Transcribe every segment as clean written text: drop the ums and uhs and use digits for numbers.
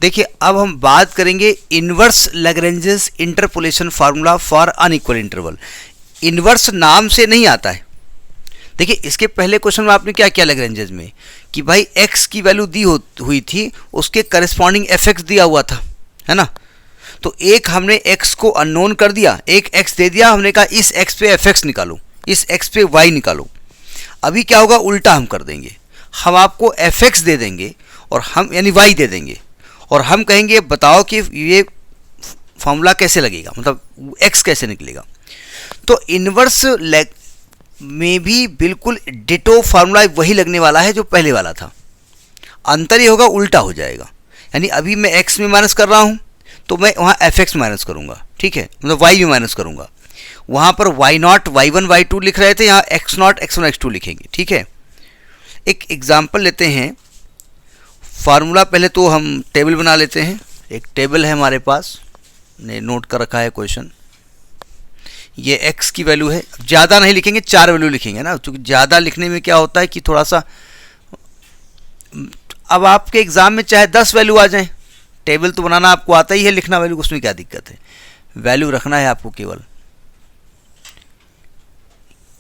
देखिए अब हम बात करेंगे inverse Lagrange's interpolation formula for unequal interval. Inverse नाम से नहीं आता है। देखिए इसके पहले क्वेश्चन में आपने क्या किया लैग्रेंजेस में कि भाई x की वैल्यू दी हुई थी, उसके करस्पॉन्डिंग fx दिया हुआ था, है ना। तो एक हमने x को अननोन कर दिया, एक x दे दिया, हमने कहा इस x पे fx निकालो, इस x पे y निकालो। अभी क्या होगा, उल्टा हम कर देंगे, हम आपको fx दे देंगे और हम यानी y दे देंगे और हम कहेंगे बताओ कि ये फॉर्मूला कैसे लगेगा, मतलब x कैसे निकलेगा। तो इनवर्स में भी बिल्कुल डिटो फार्मूला वही लगने वाला है जो पहले वाला था, अंतर ये होगा उल्टा हो जाएगा। यानी अभी मैं x में माइनस कर रहा हूँ तो मैं वहाँ fx माइनस करूँगा, ठीक है, मतलब y में माइनस करूँगा। वहाँ पर y0 y1 y2 लिख रहे थे, यहाँ x0 x1 x2 लिखेंगे, ठीक है। एक एग्जाम्पल लेते हैं, फार्मूला पहले तो हम टेबल बना लेते हैं। एक टेबल है हमारे पास, ने नोट कर रखा है क्वेश्चन। ये x की वैल्यू है, ज़्यादा नहीं लिखेंगे, 4 वैल्यू लिखेंगे ना, क्योंकि ज़्यादा लिखने में क्या होता है कि थोड़ा सा, अब आपके एग्ज़ाम में चाहे 10 वैल्यू आ जाएं, टेबल तो बनाना आपको आता ही है, लिखना वैल्यू उसमें क्या दिक्कत है। वैल्यू रखना है आपको केवल।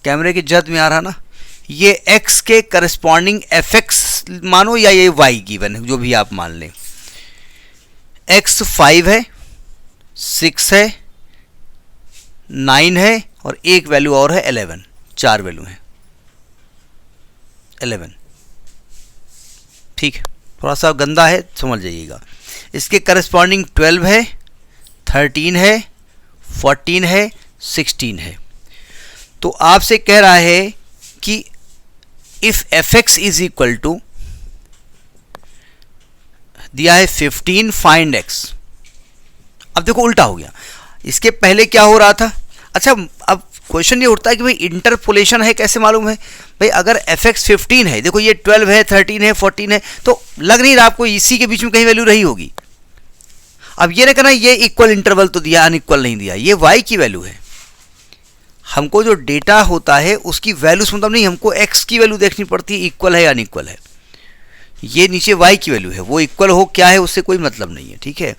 कैमरे की जद में आ रहा ना, ये x के करस्पॉन्डिंग fx मानो या ये y गिवन है, जो भी आप मान लें। x 5 है, 6 है, 9 है और एक वैल्यू और है 11, 4 वैल्यू है 11, ठीक है। थोड़ा सा गंदा है, समझ जाइएगा। इसके करस्पॉन्डिंग 12 है, 13 है, 14 है, 16 है। तो आपसे कह रहा है कि if fx is equal to, दिया है 15, फाइंड x। अब देखो उल्टा हो गया, इसके पहले क्या हो रहा था। अच्छा अब क्वेश्चन ये उठता है कि भाई इंटरपोलेशन है, कैसे मालूम है भाई। अगर fx 15 है, देखो ये 12 है, 13 है, 14 है, तो लग नहीं रहा आपको इसी के बीच में कहीं वैल्यू रही होगी। अब ये ना कहना ये इक्वल इंटरवल तो दिया, अनइक्वल नहीं दिया, ये y की वैल्यू है। हमको जो डेटा होता है उसकी वैल्यू मतलब नहीं, हमको x की वैल्यू देखनी पड़ती है, इक्वल है या अनइक्वल है। ये नीचे y की वैल्यू है, वो इक्वल हो क्या है उससे कोई मतलब नहीं है, ठीक है।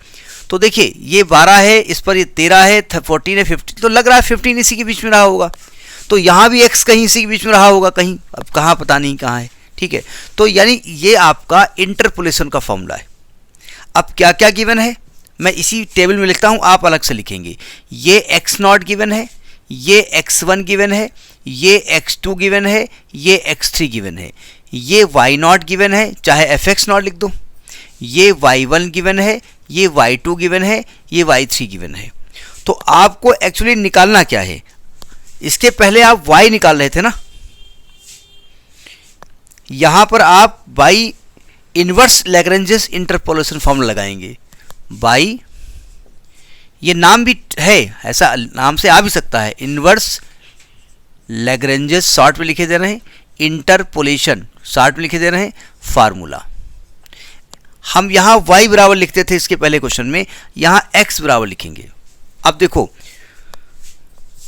तो देखिए ये 12 है, इस पर ये 13 है, 14 है, 15, तो लग रहा है 15 इसी के बीच में रहा होगा। तो यहाँ भी x कहीं इसी के बीच में रहा होगा कहीं, अब कहाँ पता नहीं कहाँ है, ठीक है। तो यानी ये आपका इंटरपोलेशन का फॉर्मूला है। अब क्या क्या गिवन है मैं इसी टेबल में लिखता हूँ, आप अलग से लिखेंगे। ये x0 गिवन है, ये x1 गिवन है, ये x2 गिवन है, ये x3 गिवन है, ये y0 गिवन है, चाहे fx0 लिख दो, ये y1 गिवन है, ये y2 गिवन है, ये y3 गिवन है। तो आपको एक्चुअली निकालना क्या है, इसके पहले आप y निकाल रहे थे ना, यहां पर आप y inverse Lagrange's interpolation formula लगाएंगे। y ये नाम भी है, ऐसा नाम से आ भी सकता है, इनवर्स लैग्रेंजेस शॉर्ट में लिखे दे रहे हैं, इंटरपोलेशन शॉर्ट में लिखे दे रहे हैं, फार्मूला। हम यहाँ y बराबर लिखते थे इसके पहले क्वेश्चन में, यहाँ x बराबर लिखेंगे। अब देखो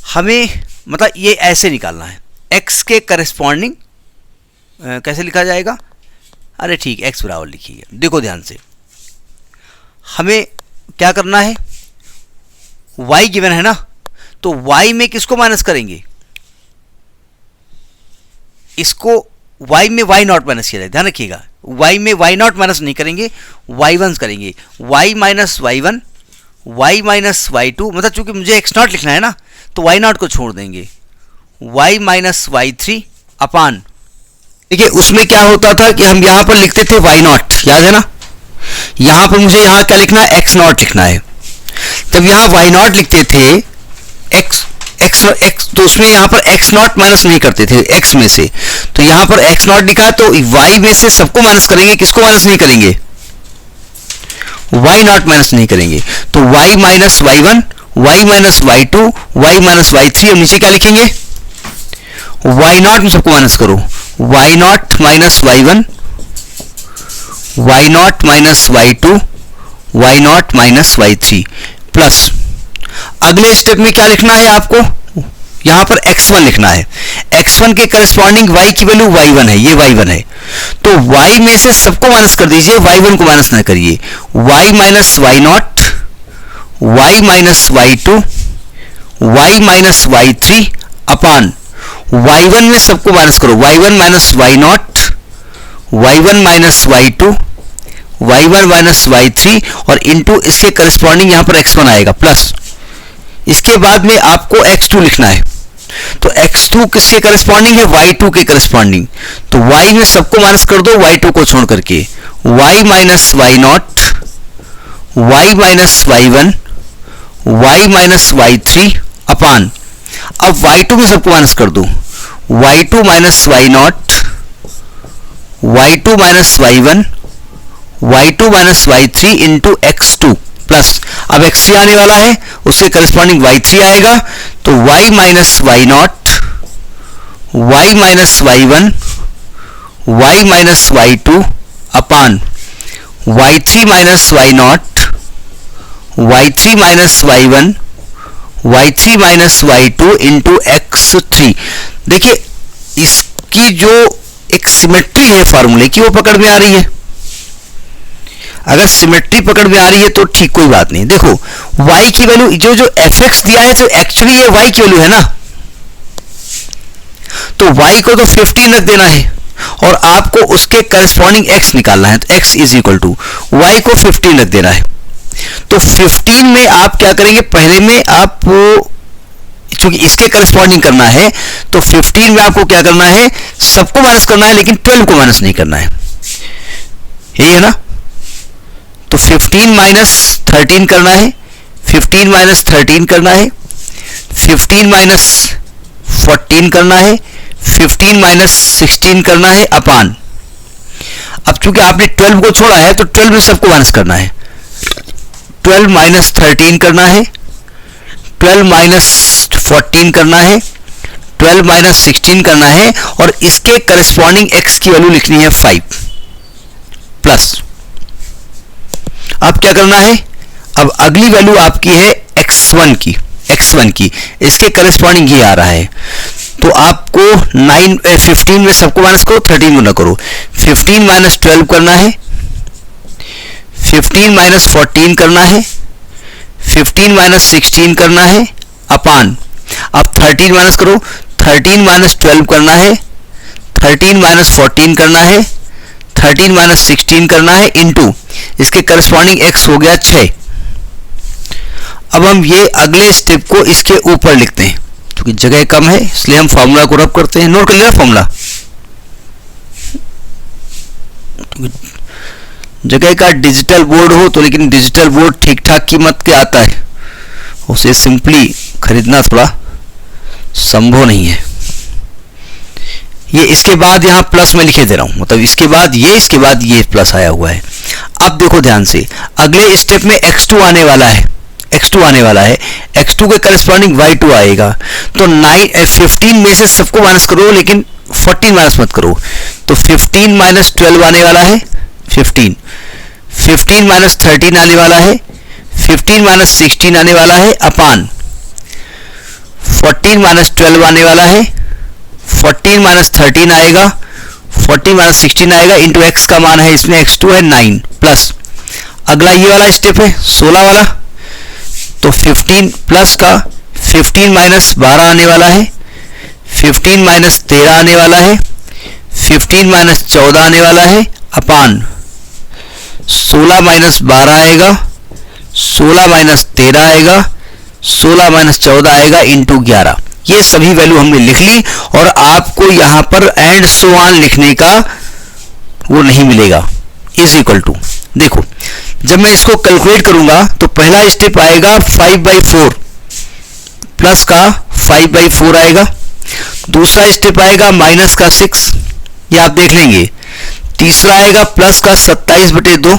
हमें मतलब ये ऐसे निकालना है, x के करस्पॉन्डिंग कैसे लिखा जाएगा, अरे ठीक x बराबर लिखिए। देखो ध्यान से, हमें क्या करना है, y गिवन है ना, तो y में किसको माइनस करेंगे, इसको y में y0 माइनस किया जाए, ध्यान रखिएगा। y में y0 माइनस नहीं करेंगे, y1 करेंगे, y minus y1, y minus y2, मतलब चूंकि मुझे x0 लिखना है ना तो y0 को छोड़ देंगे, y माइनस y3 अपान, देखिए उसमें क्या होता था कि हम यहाँ पर लिखते थे y0, याद है ना, यहाँ पर मुझे यहाँ क्या लिखना है, x0 लिखना है। तब यहाँ y0 लिखते थे x, तो उसमें यहाँ पर x0 माइनस नहीं करते थे x में से, तो यहाँ पर x0 लिखा है, तो y में से सबको माइनस करेंगे, किसको माइनस नहीं करेंगे, y0 माइनस नहीं करेंगे। तो y minus y1, y minus y2, y minus y3, और नीचे क्या लिखेंगे, y0 में सबको माइनस करो, y0 minus y1, y0 minus y2, y0 minus y3 plus, अगले स्टेप में क्या लिखना है आपको, यहाँ पर x1 लिखना है, x1 के करस्पॉन्डिंग y की वैल्यू y1 है, ये y1 है, तो y में से सबको माइनस कर दीजिए, y1 को माइनस ना करिए, y minus y0, y minus y2, y minus y3 अपान y1 में सबको माइनस करो, y1 minus y0, y1 minus y2, y1 minus y3 और इंटू इसके करस्पॉन्डिंग यहाँ पर x1 आएगा प्लस, इसके बाद में आपको x2 लिखना है, तो x2 किसके करस्पॉन्डिंग है, y2 के करस्पॉन्डिंग, तो y में सबको माइनस कर दो y2 को छोड़ करके, y minus y0, y minus y1, y minus y3 अपान, अब y2 में सबको माइनस कर दो, y2 minus y0, y2 minus y1, y2 minus y3 into x2 plus, अब x3 आने वाला है, उसके करस्पॉन्डिंग y3 आएगा, तो y minus y0, y minus y1, y minus y2 अपान y3 minus y0, y3 minus y1, y3 minus y2 into x3। देखिए इसकी जो एक सिमेट्री है फॉर्मूले की वो पकड़ में आ रही है, अगर सिमेट्री पकड़ में आ रही है तो ठीक, कोई बात नहीं। देखो y की वैल्यू जो fx दिया है तो एक्चुअली ये y की वैल्यू है ना, तो y को तो 15 रख देना है और आपको उसके करस्पॉन्डिंग x निकालना है, तो x is equal to y को 15 रख देना है। तो 15 में आप क्या करेंगे, पहले में आप चूंकि इसके करस्पॉन्डिंग करना है तो 15 में आपको क्या करना है, सबको माइनस करना है लेकिन 12 को माइनस नहीं करना है, यही है ना। तो 15 माइनस 13 करना है, 15 माइनस 13 करना है, 15 माइनस 14 करना है, 15 माइनस 16 करना है अपान, अब चूंकि आपने 12 को छोड़ा है तो 12 में सबको माइनस करना है, 12 माइनस 13 करना है, 12 माइनस 14 करना है, 12 माइनस 16 करना है और इसके करस्पॉन्डिंग x की वैल्यू लिखनी है 5 प्लस। अब क्या करना है, अब अगली वैल्यू आपकी है x1 की, इसके करस्पॉन्डिंग ये आ रहा है, तो आपको 15 में सबको माइनस करो, 13 को ना करो, 15 माइनस 12 करना है, 15 माइनस 14 करना है, 15 माइनस 16 करना है अपान, अब 13 माइनस करो, 13 माइनस 12 करना है, 13 माइनस 14 करना है, 13 माइनस 16 करना है इंटू इसके करस्पॉन्डिंग x हो गया 6। अब हम ये अगले स्टेप को इसके ऊपर लिखते हैं, क्योंकि जगह कम है इसलिए हम फॉर्मूला को रब करते हैं, नोट कर लिया फॉर्मूला, जगह का डिजिटल बोर्ड हो तो, लेकिन डिजिटल बोर्ड ठीक ठाक कीमत के आता है, उसे सिंपली खरीदना थोड़ा संभव नहीं है। ये इसके बाद यहाँ प्लस में लिखे दे रहा हूँ, मतलब इसके बाद ये प्लस आया हुआ है। अब देखो ध्यान से, अगले स्टेप में x2 आने वाला है, x2 के करस्पॉन्डिंग y2 आएगा, तो 15 में से सबको माइनस करो लेकिन 14 माइनस मत करो, तो 15 माइनस 12 आने वाला है, 15 माइनस 13 आने वाला है, 15 माइनस 16 आने वाला है अपान 14 माइनस 12 आने वाला है, 14 माइनस 13 आएगा, 14 माइनस 16 आएगा इंटू x का मान है इसमें x2 है 9 प्लस, अगला ये वाला स्टेप है 16 वाला, तो 15 प्लस का 15 माइनस 12 आने वाला है, 15 माइनस 13 आने वाला है, 15 माइनस 14 आने वाला है अपान 16 माइनस 12 आएगा, 16 माइनस 13 आएगा, 16 माइनस 14 आएगा इंटू 11। ये सभी वैल्यू हमने लिख ली और आपको यहाँ पर एंड सो ऑन लिखने का वो नहीं मिलेगा, इज इक्वल टू। देखो जब मैं इसको कैलकुलेट करूंगा तो पहला स्टेप आएगा 5/4 प्लस का 5/4 आएगा, दूसरा स्टेप आएगा माइनस का 6, ये आप देख लेंगे, तीसरा आएगा प्लस का 27/2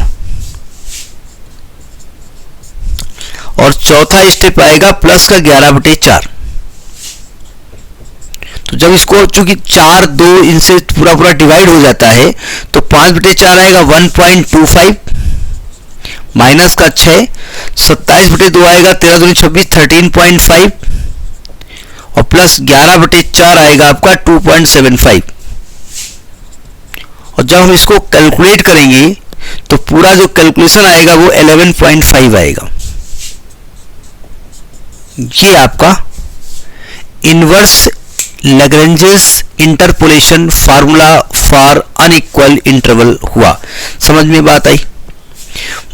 और चौथा स्टेप आएगा प्लस का 11/4। तो जब इसको चूंकि 4 2 इनसे पूरा डिवाइड हो जाता है तो 5/4 आएगा 1.25 माइनस का 6, 27/2 आएगा 13 दूनी 26 13.5 और प्लस 11/4 आएगा आपका 2.75। और जब हम इसको कैलकुलेट करेंगे तो पूरा जो कैलकुलेशन आएगा वो 11.5 आएगा। ये आपका inverse Lagrange's interpolation formula for unequal interval हुआ। समझ में बात आई?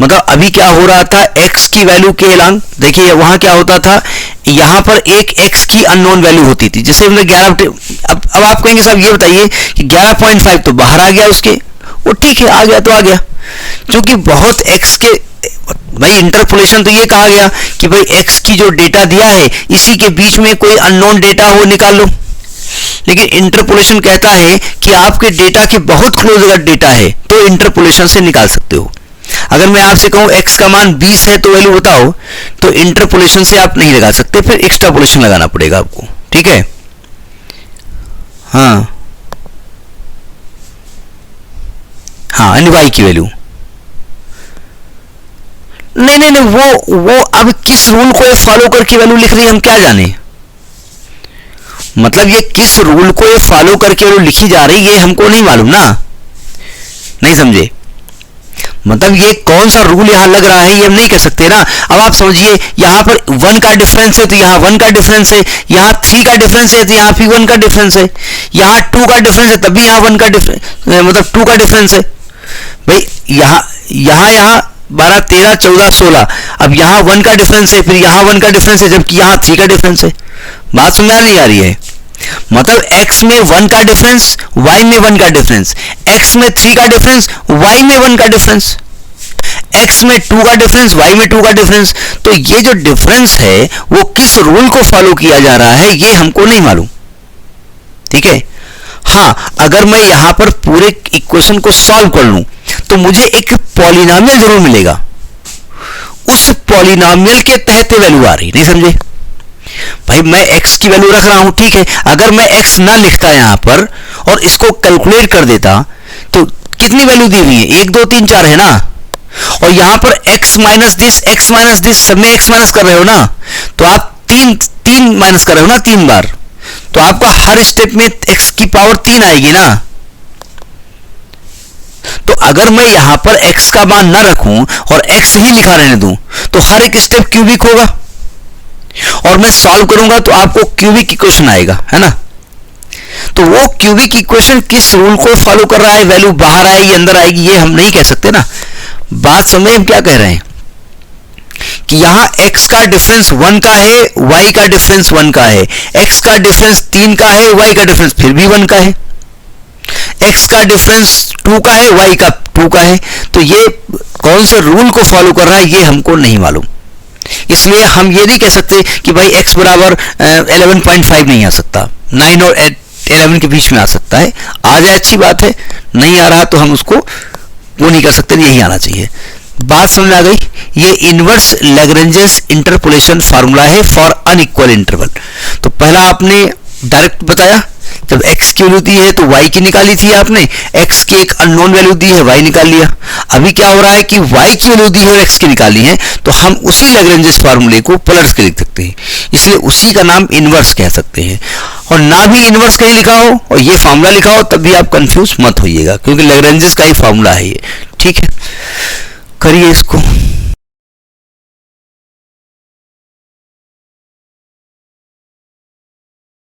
मतलब अभी क्या हो रहा था, x की वैल्यू के अलोंग, देखिए वहां क्या होता था, यहां पर एक x की अननोन वैल्यू होती थी, जैसे हमने 11, अब आप कहेंगे साहब ये बताइए कि 11.5 तो बाहर आ गया उसके, वो ठीक है आ गया तो आ गया, क्योंकि बहुत x के भाई इंटरपोलेशन तो ये कहा गया कि भाई x की जो डेटा दिया है इसी के बीच में कोई अननोन डेटा हो निकाल लो, लेकिन इंटरपोलेशन कहता है कि आपके डेटा के बहुत क्लोज अगर डेटा है तो इंटरपोलेशन से निकाल सकते हो। अगर मैं आपसे कहूं x का मान 20 है तो वैल्यू बताओ, तो इंटरपोलेशन से आप नहीं लगा सकते, फिर एक्सट्रापोलेशन लगाना पड़ेगा आपको, ठीक है। हाँ हाँ, y की वैल्यू नहीं नहीं नहीं, वो अब किस रूल को फॉलो करके वैल्यू लिख रही है हम क्या जाने, मतलब ये किस रूल को फॉलो करके वैल्यू लिखी जा रही है ये हमको नहीं मालूम ना, नहीं समझे, मतलब ये कौन सा रूल यहां लग रहा है ये हम नहीं कह सकते ना। अब आप समझिए यहां पर 1 का डिफरेंस है तो यहां 1 का डिफरेंस है, यहां 3 का डिफरेंस है तो यहां भी 1 का डिफरेंस है, यहां 2 का डिफरेंस है तब भी यहां 1 का डिफरेंस, मतलब 2 का डिफरेंस है भाई, यहां यहां 12 13 14 16, अब यहां 1 का डिफरेंस है, फिर यहां 1 का डिफरेंस है, जबकि यहां 3 का डिफरेंस है। बात समझ नहीं आ रही है? मतलब x में 1 का डिफरेंस, y में 1 का डिफरेंस, x में 3 का डिफरेंस, y में 1 का डिफरेंस, x में 2 का डिफरेंस, y में 2 का डिफरेंस। तो ये जो डिफरेंस है वो किस रूल को फॉलो किया जा रहा है ये हमको नहीं मालूम, ठीक है। हाँ, अगर मैं यहां पर पूरे इक्वेशन को सॉल्व कर लूं तो मुझे एक पॉलिनोमियल जरूर मिलेगा, उस पॉलिनोमियल के तहत वैल्यू आ रही, नहीं समझे भाई। मैं x की वैल्यू रख रहा हूं, ठीक है, अगर मैं x ना लिखता यहां पर और इसको कैलकुलेट कर देता तो कितनी वैल्यू दी हुई है, 1 2 3 4 है ना, और यहां पर x माइनस दिस सब में x माइनस कर रहे हो ना, तो आप 3 माइनस कर रहे हो ना 3 बार, तो आपका हर स्टेप में x की पावर 3 आएगी ना। तो अगर मैं यहां पर x का मान ना रखूं और x ही लिखा रहने दूं तो हर एक स्टेप क्यूबिक होगा, और मैं सॉल्व करूंगा तो आपको क्यूबिक इक्वेशन आएगा, है ना। तो वो क्यूबिक इक्वेशन किस रूल को फॉलो कर रहा है, वैल्यू बाहर आएगी अंदर आएगी ये हम नहीं कह सकते ना। बात समझे हम क्या कह रहे हैं कि यहां x का डिफरेंस 1 का है, y का डिफरेंस 1 का है, x का डिफरेंस 3 का है, y का डिफरेंस फिर भी 1 का है, x का डिफरेंस 2 का है, y का 2 का है। तो ये कौन से रूल को फॉलो कर रहा है ये हमको नहीं मालूम, इसलिए हम ये नहीं कह सकते कि भाई x बराबर 11.5 नहीं आ सकता, 9 और 11 के बीच में आ सकता है, आ जाए अच्छी बात है, नहीं आ रहा तो हम उसको वो नहीं कर सकते, यही आना चाहिए। बात समझ आ गई? ये इनवर्स लैग्रेंजेस इंटरपोलेशन फार्मूला है फॉर अनइक्वल इंटरवल। तो पहला आपने डायरेक्ट बताया, जब x की वैल्यू दी है तो y की निकाली थी आपने, x की एक अननोन वैल्यू दी है y निकाल लिया। अभी क्या हो रहा है कि y की वैल्यू दी है और x की निकाली है, तो हम उसी लैग्रेंजेस फार्मूले को पलट के लिख सकते हैं, इसलिए उसी का नाम इनवर्स कह सकते हैं। और ना भी इनवर्स कहीं लिखा हो और ये फार्मूला लिखा हो तब भी आप कंफ्यूज मत होइएगा, क्योंकि लैग्रेंजेस का ही फार्मूला है ये, ठीक है। करिए इसको।